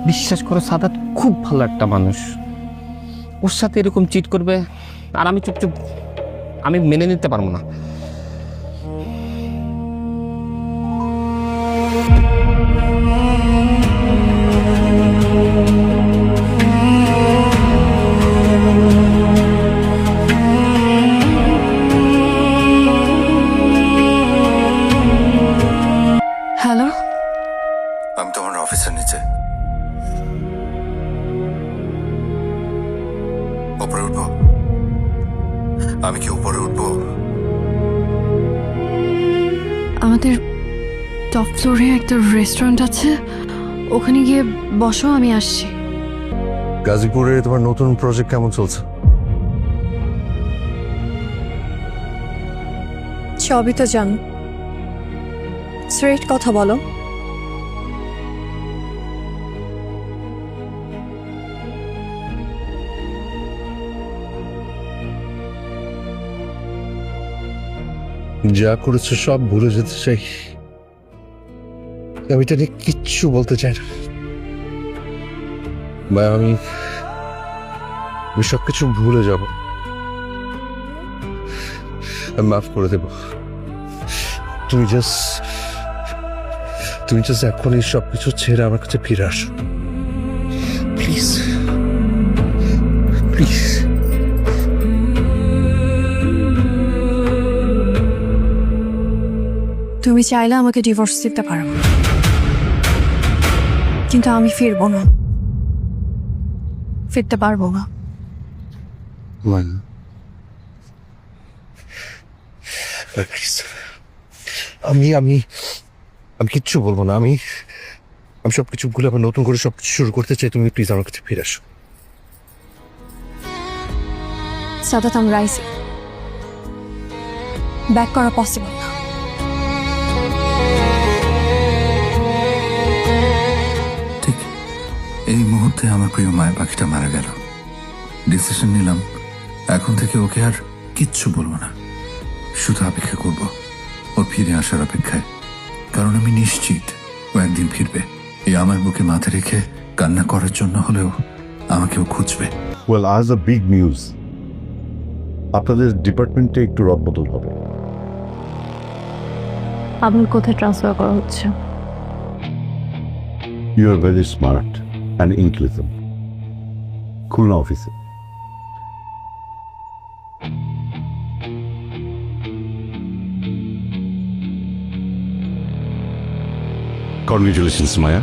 বিশ্বাস করো, সাদাত খুব ভালো একটা মানুষ। ওর সাথে এরকম চিট করবে আর আমি চুপচুপ, আমি মেনে নিতে পারবো না। হ্যালো, আমি তোমার অফিসের নিচে। উপরে উঠবো? আমি কি উপরে উঠবো? আমাদের টপ ফ্লোরে একটা রেস্টুরেন্ট আছে, ওখানে গিয়ে বসো, আমি আসছি। গাজীপুরে তোমার নতুন প্রজেক্ট কেমন চলছে? সবই তো জান, স্ট্রেট কথা বলো। যা করেছো সব ভুলে যেতে চাই। আমি এটা নিয়ে কিচ্ছু বলতে চাই না। বা আমি সবকিছু ভুলে যাব। আমি মাফ করে দেব। তুমি জাস্ট এখন এই সবকিছু ছেড়ে আমার কাছে ফিরে আসো, প্লিজ প্লিজ। তুমি চাইলে আমাকে ডিভোর্স দিতে পারো, কিন্তু আমি ফিরবো না, ফিরতে পারবো না। আমি আমি আমি কিচ্ছু বলবো না। আমি সবকিছু ভুলে আবার নতুন করে সবকিছু শুরু করতে চাই। তুমি প্লিজ আমার কাছে ফিরে আসো। সাদাত, আমি রাইসি, ব্যাক করা পসিবল না। ঠিক এই মুহূর্তে আমার প্রিয় মায়ের পাখিটা মারা গেল। ডিসিশন নিলাম এখন থেকে ওকে আর কিচ্ছু বলবো না, শুধু অপেক্ষা করব ওর ফিরে আসার অপেক্ষায়। কারণ আমি নিশ্চিত ও একদিন ফিরবে। এই আমার বুকে মাথা রেখে কান্না করার জন্য হলেও আমাকেও খুঁজবে। ওয়েল, আজ আ বিগ নিউজ। আপনাদের ডিপার্টমেন্টে একটু রদবদল হবে। আপনার কোথায় ট্রান্সফার করা হচ্ছে? You are very smart and intelligent. Khulna অফিসে। কনগ্রেচুলেশনস মায়া।